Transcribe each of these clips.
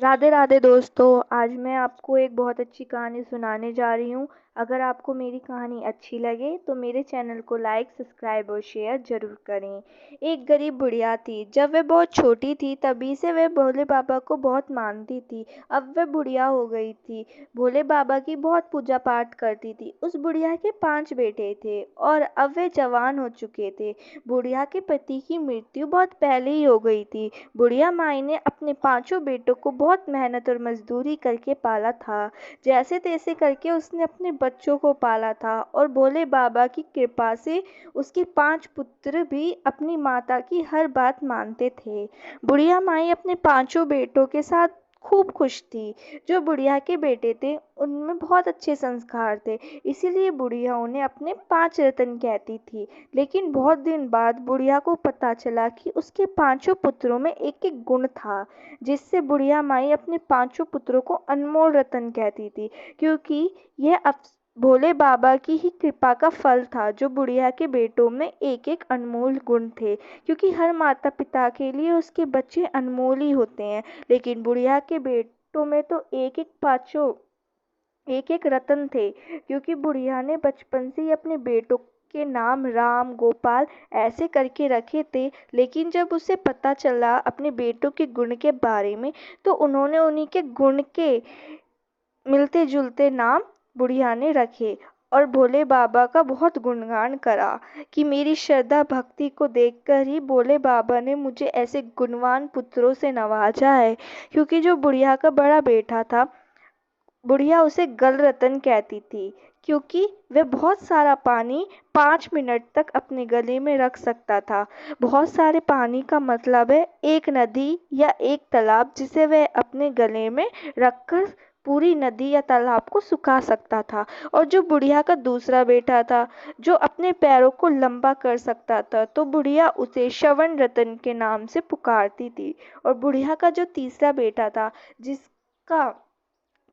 राधे राधे दोस्तों। आज मैं आपको एक बहुत अच्छी कहानी सुनाने जा रही हूँ। अगर आपको मेरी कहानी अच्छी लगे तो मेरे चैनल को लाइक सब्सक्राइब और शेयर ज़रूर करें। एक गरीब बुढ़िया थी। जब वह बहुत छोटी थी तभी से वह भोले बाबा को बहुत मानती थी। अब वह बुढ़िया हो गई थी। भोले बाबा की बहुत पूजा पाठ करती थी। उस बुढ़िया के 5 बेटे थे और अब वे जवान हो चुके थे। बुढ़िया के पति की मृत्यु बहुत पहले ही हो गई थी। बुढ़िया माई ने अपने 5 बेटों को बहुत मेहनत और मजदूरी करके पाला था। जैसे तैसे करके उसने अपने बच्चों को पाला था और भोले बाबा की कृपा से उसके 5 पुत्र भी अपनी माता की हर बात मानते थे। बुढ़िया माई अपने 5 बेटों के साथ खूब खुश थी। जो बुढ़िया के बेटे थे उनमें बहुत अच्छे संस्कार थे, इसीलिए बुढ़िया उन्हें अपने 5 रत्न कहती थी। लेकिन बहुत दिन बाद बुढ़िया को पता चला कि उसके 5 पुत्रों में एक एक गुण था, जिससे बुढ़िया माई अपने 5 पुत्रों को अनमोल रतन कहती थी। क्योंकि यह भोले बाबा की ही कृपा का फल था। जो बुढ़िया के बेटों में एक एक अनमोल गुण थे, क्योंकि हर माता पिता के लिए उसके बच्चे अनमोल ही होते हैं। लेकिन बुढ़िया के बेटों में तो एक एक पाँचों एक एक रतन थे, क्योंकि बुढ़िया ने बचपन से ही अपने बेटों के नाम राम गोपाल ऐसे करके रखे थे। लेकिन जब उसे पता चला अपने बेटों के गुण के बारे में, तो उन्होंने उन्हीं के गुण के मिलते जुलते नाम बुढ़िया ने रखे और भोले बाबा का बहुत गुणगान करा कि मेरी श्रद्धा भक्ति को देखकर ही भोले बाबा ने मुझे ऐसे गुणवान पुत्रों से नवाजा है। क्योंकि जो बुढ़िया का बड़ा बेटा था, बुढ़िया उसे गल रतन कहती थी, क्योंकि वह बहुत सारा पानी 5 मिनट तक अपने गले में रख सकता था। बहुत सारे पानी का मतलब है एक नदी या एक तालाब, जिसे वह अपने गले में रखकर पूरी नदी या तालाब को सुखा सकता था। और जो बुढ़िया का दूसरा बेटा था, जो अपने पैरों को लंबा कर सकता था, तो बुढ़िया उसे श्रवण रतन के नाम से पुकारती थी। और बुढ़िया का जो तीसरा बेटा था, जिसका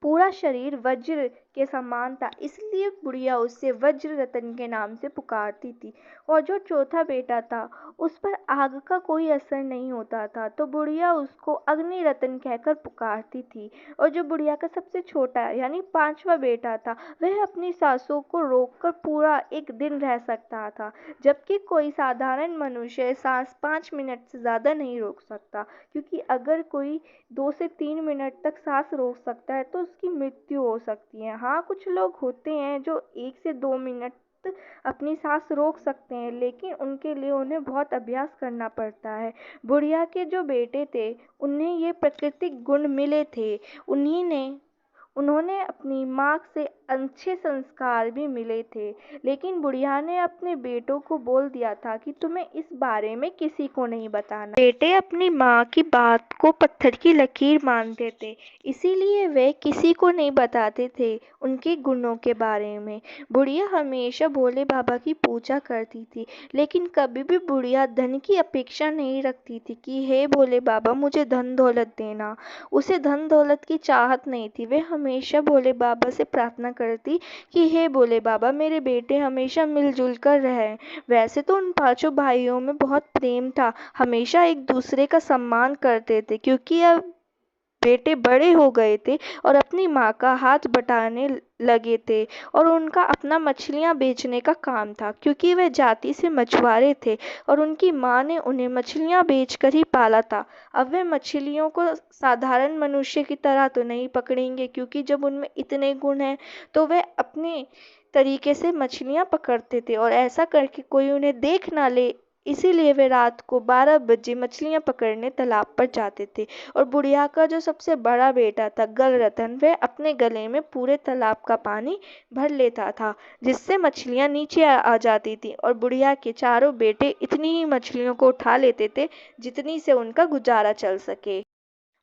पूरा शरीर वज्र के समान था, इसलिए बुढ़िया उससे वज्र रतन के नाम से पुकारती थी। और जो चौथा बेटा था, उस पर आग का कोई असर नहीं होता था, तो बुढ़िया उसको अग्नि रतन कहकर पुकारती थी। और जो बुढ़िया का सबसे छोटा यानी 5वां बेटा था, वह अपनी सांसों को रोककर पूरा एक दिन रह सकता था, जबकि कोई साधारण मनुष्य सांस 5 मिनट से ज़्यादा नहीं रोक सकता। क्योंकि अगर कोई 2 से 3 मिनट तक सांस रोक सकता है तो उसकी मृत्यु हो सकती है। हाँ, कुछ लोग होते हैं जो 1 से 2 मिनट अपनी सांस रोक सकते हैं, लेकिन उनके लिए उन्हें बहुत अभ्यास करना पड़ता है। बुढ़िया के जो बेटे थे, उन्हें ये प्राकृतिक गुण मिले थे। उन्होंने अपनी माँ से अच्छे संस्कार भी मिले थे। लेकिन बुढ़िया ने अपने बेटों को बोल दिया था कि तुम्हें इस बारे में किसी को नहीं बताना। बेटे अपनी माँ की बात को पत्थर की लकीर मानते थे, इसीलिए वे किसी को नहीं बताते थे उनके गुणों के बारे में। बुढ़िया हमेशा भोले बाबा की पूजा करती थी, लेकिन कभी भी बुढ़िया धन की अपेक्षा नहीं रखती थी कि हे भोले बाबा मुझे धन दौलत देना। उसे धन दौलत की चाहत नहीं थी। वे हमेशा भोले बाबा से प्रार्थना करती कि हे भोले बाबा मेरे बेटे हमेशा मिलजुल कर रहें। वैसे तो उन 5 भाइयों में बहुत प्रेम था, हमेशा एक दूसरे का सम्मान करते थे, क्योंकि अब बेटे बड़े हो गए थे और अपनी माँ का हाथ बटाने लगे थे। और उनका अपना मछलियाँ बेचने का काम था, क्योंकि वे जाति से मछुआरे थे और उनकी माँ ने उन्हें मछलियाँ बेचकर ही पाला था। अब वे मछलियों को साधारण मनुष्य की तरह तो नहीं पकड़ेंगे, क्योंकि जब उनमें इतने गुण हैं तो वे अपने तरीके से मछलियाँ पकड़ते थे और ऐसा करके कोई उन्हें देख ना ले। इसीलिए वे रात को 12 बजे मछलियाँ पकड़ने तालाब पर जाते थे। और बुढ़िया का जो सबसे बड़ा बेटा था गल रतन, वह अपने गले में पूरे तालाब का पानी भर लेता था, जिससे मछलियाँ नीचे आ जाती थी। और बुढ़िया के चारों बेटे इतनी ही मछलियों को उठा लेते थे जितनी से उनका गुजारा चल सके।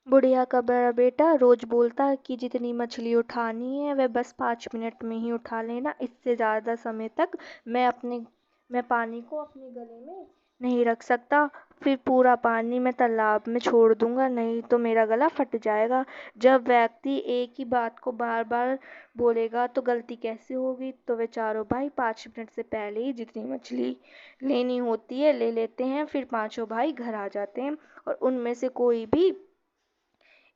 बुढ़िया का बड़ा बेटा रोज बोलता कि जितनी मछली उठानी है वह बस 5 मिनट में ही उठा लेना, इससे ज़्यादा समय तक मैं पानी को अपने गले में नहीं रख सकता। फिर पूरा पानी मैं तालाब में छोड़ दूंगा, नहीं तो मेरा गला फट जाएगा। जब व्यक्ति एक ही बात को बार बार बोलेगा तो गलती कैसे होगी। तो वे चारों भाई 5 मिनट से पहले ही जितनी मछली लेनी होती है ले लेते हैं। फिर 5 भाई घर आ जाते हैं और उनमें से कोई भी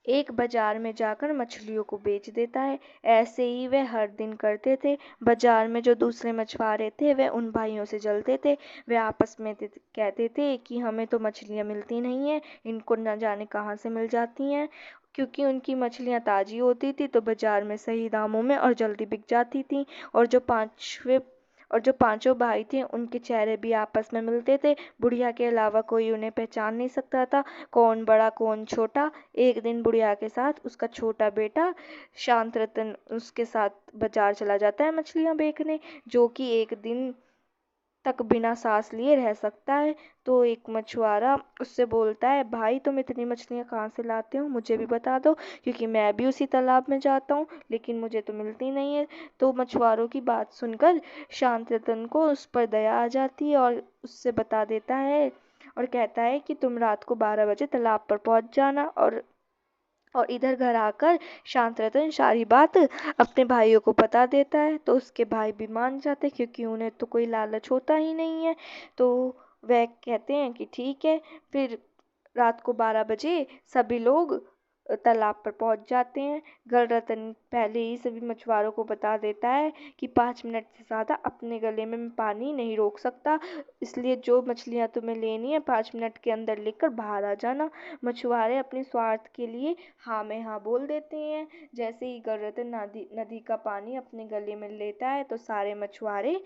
एक बाजार में जाकर मछलियों को बेच देता है। ऐसे ही वह हर दिन करते थे। बाजार में जो दूसरे मछुआरे थे वह उन भाइयों से जलते थे। वे आपस में कहते थे कि हमें तो मछलियाँ मिलती नहीं हैं, इनको न जाने कहाँ से मिल जाती हैं। क्योंकि उनकी मछलियाँ ताज़ी होती थी तो बाजार में सही दामों में और जल्दी बिक जाती थी। और जो पांचों भाई थे उनके चेहरे भी आपस में मिलते थे। बुढ़िया के अलावा कोई उन्हें पहचान नहीं सकता था, कौन बड़ा कौन छोटा। एक दिन बुढ़िया के साथ उसका छोटा बेटा शांत रतन उसके साथ बाजार चला जाता है मछलियाँ बेचने, जो कि एक दिन तक बिना सांस लिए रह सकता है। तो एक मछुआरा उससे बोलता है, भाई तुम इतनी मछलियाँ कहाँ से लाते हो, मुझे भी बता दो, क्योंकि मैं भी उसी तालाब में जाता हूँ लेकिन मुझे तो मिलती नहीं है। तो मछुआरों की बात सुनकर शांत रतन को उस पर दया आ जाती है और उससे बता देता है और कहता है कि तुम रात को 12 बजे तालाब पर पहुंच जाना। और इधर घर आकर शांत रतन सारी बात अपने भाइयों को बता देता है। तो उसके भाई भी मान जाते हैं, क्योंकि उन्हें तो कोई लालच होता ही नहीं है। तो वह कहते हैं कि ठीक है। फिर रात को 12 बजे सभी लोग तालाब पर पहुंच जाते हैं। गलरतन पहले ही सभी मछुआरों को बता देता है कि 5 मिनट से ज़्यादा अपने गले में मैं पानी नहीं रोक सकता, इसलिए जो मछलियाँ तुम्हें लेनी है 5 मिनट के अंदर लेकर बाहर आ जाना। मछुआरे अपने स्वार्थ के लिए हाँ में हाँ बोल देते हैं। जैसे ही गलरतन नदी का पानी अपने गले में लेता है तो सारे मछुआरे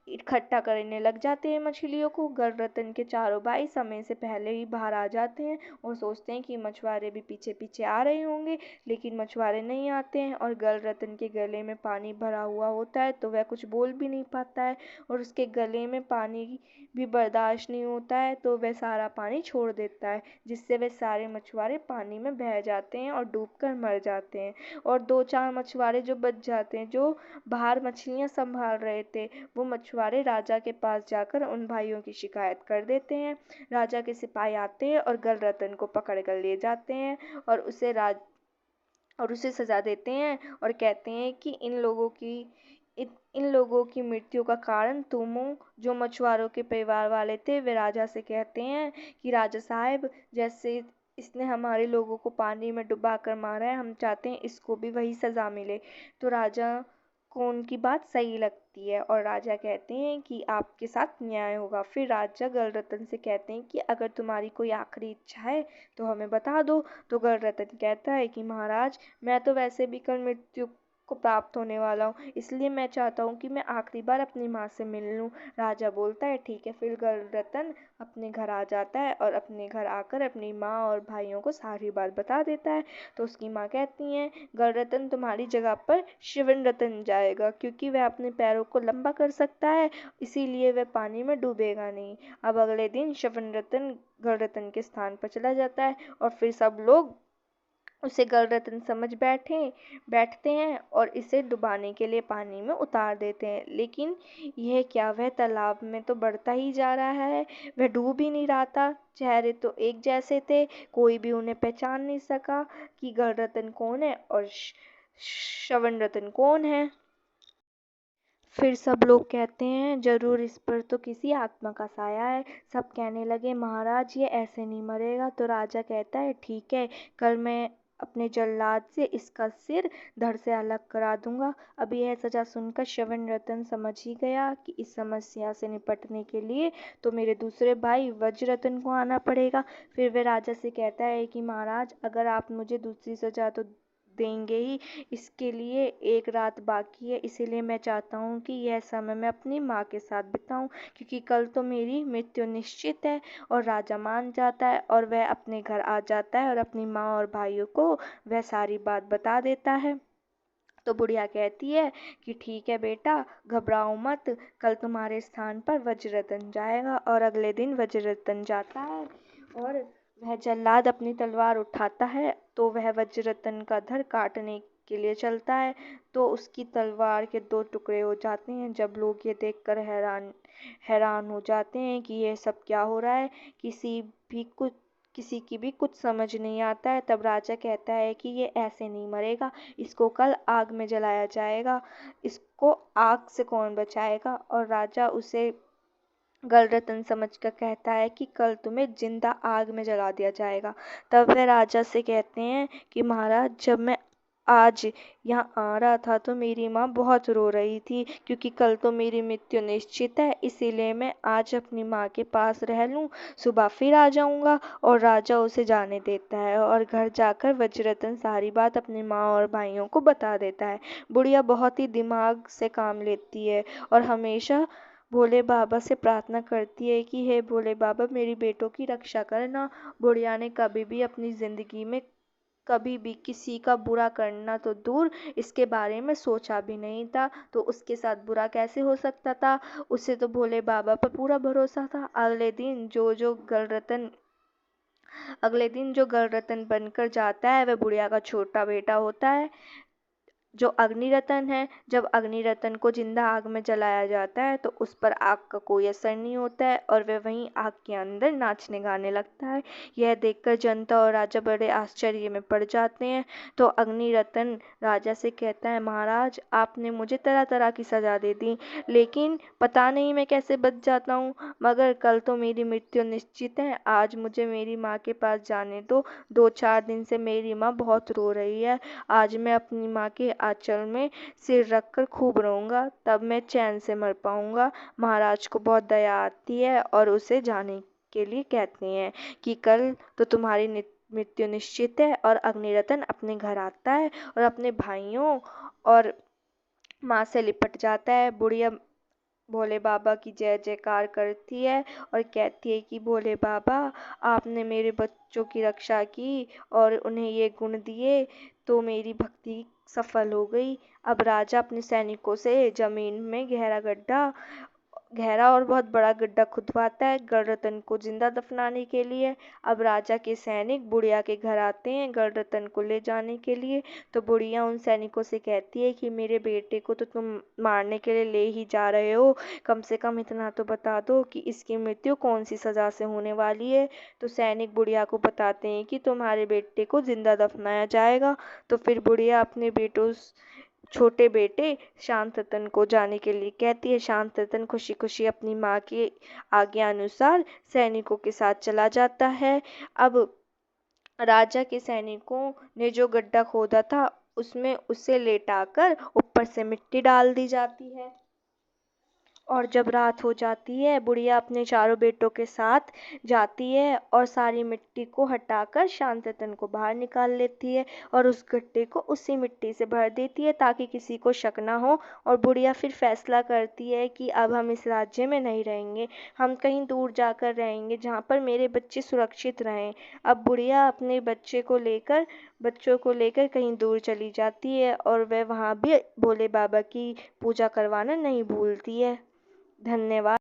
इकट्ठा करने लग जाते हैं मछलियों को। गलरतन के चारों भाई समय से पहले ही बाहर आ जाते हैं और सोचते हैं कि मछुआरे भी पीछे पीछे आ रहे होंगे, लेकिन मछुआरे नहीं आते हैं। और गलरतन के गले में पानी भरा हुआ होता है तो वह कुछ बोल भी नहीं पाता है और उसके गले में पानी भी बर्दाश्त नहीं होता है, तो वह सारा पानी छोड़ देता है, जिससे वे सारे मछुआरे पानी में बह जाते हैं और डूबकर मर जाते हैं। और 2-4 मछुआरे जो बच जाते हैं, जो बाहर मछलियाँ संभाल रहे थे, वो मछुआरे राजा के पास जाकर उन भाइयों की शिकायत कर देते हैं। राजा के सिपाही आते हैं और गलरतन को पकड़ कर ले जाते हैं और उसे सजा देते हैं और कहते हैं कि इन लोगों की मृत्यु का कारण तुम हो। जो मछुआरों के परिवार वाले थे वे राजा से कहते हैं कि राजा साहब, जैसे इसने हमारे लोगों को पानी में डुबा कर मारा है, हम चाहते हैं इसको भी वही सज़ा मिले। तो राजा को उनकी बात सही लगती है और राजा कहते हैं कि आपके साथ न्याय होगा। फिर राजा गलरतन से कहते हैं कि अगर तुम्हारी कोई आखिरी इच्छा है तो हमें बता दो। तो गलरतन कहता है कि महाराज, मैं तो वैसे भी कल मृत्यु को प्राप्त होने वाला हूँ, इसलिए मैं चाहता हूँ कि मैं आखिरी बार अपनी माँ से मिल लूँ। राजा बोलता है ठीक है। फिर गलरतन अपने घर आ जाता है और अपने घर आकर अपनी माँ और भाइयों को सारी बात बता देता है। तो उसकी माँ कहती हैं, गलरतन तुम्हारी जगह पर शिवन रतन जाएगा, क्योंकि वह अपने पैरों को लंबा कर सकता है, इसीलिए वह पानी में डूबेगा नहीं। अब अगले दिन शिवन रतन गलरतन के स्थान पर चला जाता है और फिर सब लोग उसे गलरतन समझ बैठते हैं और इसे डुबाने के लिए पानी में उतार देते हैं। लेकिन यह क्या, वह तालाब में तो बढ़ता ही जा रहा है, वह डूब ही नहीं रहा था। चेहरे तो एक जैसे थे, कोई भी उन्हें पहचान नहीं सका कि गलरतन कौन है और श्रवण रतन कौन है। फिर सब लोग कहते हैं, जरूर इस पर तो किसी आत्मा का साया है। सब कहने लगे, महाराज ये ऐसे नहीं मरेगा। तो राजा कहता है ठीक है, कल मैं अपने जल्लाद से इसका सिर धड़ से अलग करा दूंगा। अब यह सजा सुनकर श्रवण रतन समझ ही गया कि इस समस्या से निपटने के लिए तो मेरे दूसरे भाई वज्ररतन को आना पड़ेगा। फिर वह राजा से कहता है कि महाराज, अगर आप मुझे दूसरी सजा तो देंगे ही, इसके लिए एक रात बाकी है, इसीलिए मैं चाहता हूँ कि यह समय मैं अपनी माँ के साथ बिताऊँ, क्योंकि कल तो मेरी मृत्यु निश्चित है। और राजा मान जाता है और वह अपने घर आ जाता है और अपनी माँ और भाइयों को वह सारी बात बता देता है। तो बुढ़िया कहती है कि ठीक है बेटा, घबराओ मत, कल तुम्हारे स्थान पर वज्ररतन जाएगा। और अगले दिन वज्ररतन जाता है और वह जल्लाद अपनी तलवार उठाता है तो वह वज्ररतन का धड़ काटने के लिए चलता है, तो उसकी तलवार के 2 टुकड़े हो जाते हैं। जब लोग ये देखकर हैरान हो जाते हैं कि यह सब क्या हो रहा है, किसी की भी कुछ समझ नहीं आता है। तब राजा कहता है कि ये ऐसे नहीं मरेगा, इसको कल आग में जलाया जाएगा, इसको आग से कौन बचाएगा। और राजा उसे गलरतन समझकर कहता है कि कल तुम्हें जिंदा आग में जला दिया जाएगा। तब वह राजा से कहते हैं कि महाराज, जब मैं आज यहाँ आ रहा था तो मेरी माँ बहुत रो रही थी, क्योंकि कल तो मेरी मृत्यु निश्चित है, इसीलिए मैं आज अपनी माँ के पास रह लूँ, सुबह फिर आ जाऊँगा। और राजा उसे जाने देता है और घर जाकर वज्ररतन सारी बात अपनी माँ और भाइयों को बता देता है। बुढ़िया बहुत ही दिमाग से काम लेती है और हमेशा भोले बाबा से प्रार्थना करती है कि हे भोले बाबा, मेरी बेटों की रक्षा करना। बुढ़िया ने कभी भी अपनी जिंदगी में कभी भी किसी का बुरा करना तो दूर, इसके बारे में सोचा भी नहीं था, तो उसके साथ बुरा कैसे हो सकता था। उसे तो भोले बाबा पर पूरा भरोसा था। अगले दिन जो गलरतन बनकर जाता है वह बुढ़िया का छोटा बेटा होता है, जो अग्निरतन है। जब अग्निरतन को जिंदा आग में जलाया जाता है तो उस पर आग का कोई असर नहीं होता है और वह वहीं आग के अंदर नाचने गाने लगता है। यह देखकर जनता और राजा बड़े आश्चर्य में पड़ जाते हैं। तो अग्निरतन राजा से कहता है, महाराज, आपने मुझे तरह तरह की सजा दे दी, लेकिन पता नहीं मैं कैसे बच जाता हूँ। मगर कल तो मेरी मृत्यु निश्चित है, आज मुझे मेरी माँ के पास जाने दो। 2-4 दिन से मेरी माँ बहुत रो रही है। आज मैं अपनी माँ के आंचल में सिर रखकर खूब रोऊंगा, तब मैं चैन से मर पाऊंगा। महाराज को बहुत दया आती है और उसे जाने के लिए कहते हैं कि कल तो तुम्हारी मृत्यु निश्चित है। और अग्निरतन अपने घर आता है और अपने भाइयों और माँ से लिपट जाता है। बुढ़िया भोले बाबा की जय जयकार करती है और कहती है कि भोले बाबा, आपने मेरे बच्चों की रक्षा की और उन्हें ये गुण दिए, तो मेरी भक्ति सफल हो गई। अब राजा अपने सैनिकों से जमीन में गहरा और बहुत बड़ा गड्ढा खुदवाता है गलरतन को जिंदा दफनाने के लिए। अब राजा के सैनिक बुढ़िया के घर आते हैं गलरतन को ले जाने के लिए। तो बुढ़िया उन सैनिकों से कहती है कि मेरे बेटे को तो तुम मारने के लिए ले ही जा रहे हो, कम से कम इतना तो बता दो कि इसकी मृत्यु कौन सी सजा से होने वाली है। तो सैनिक बुढ़िया को बताते हैं कि तुम्हारे बेटे को जिंदा दफनाया जाएगा। तो फिर बुढ़िया अपने छोटे बेटे शांतरतन को जाने के लिए कहती है। शांतरतन खुशी खुशी अपनी माँ की आज्ञा अनुसार सैनिकों के साथ चला जाता है। अब राजा के सैनिकों ने जो गड्ढा खोदा था उसमें उसे लेटाकर ऊपर से मिट्टी डाल दी जाती है। और जब रात हो जाती है, बुढ़िया अपने चारों बेटों के साथ जाती है और सारी मिट्टी को हटाकर शांतरतन को बाहर निकाल लेती है और उस गड्ढे को उसी मिट्टी से भर देती है ताकि किसी को शक ना हो। और बुढ़िया फिर फैसला करती है कि अब हम इस राज्य में नहीं रहेंगे, हम कहीं दूर जाकर रहेंगे जहाँ पर मेरे बच्चे सुरक्षित रहें। अब बुढ़िया अपने बच्चों को लेकर कहीं दूर चली जाती है और वह वहाँ भी भोले बाबा की पूजा करवाना नहीं भूलती है। धन्यवाद।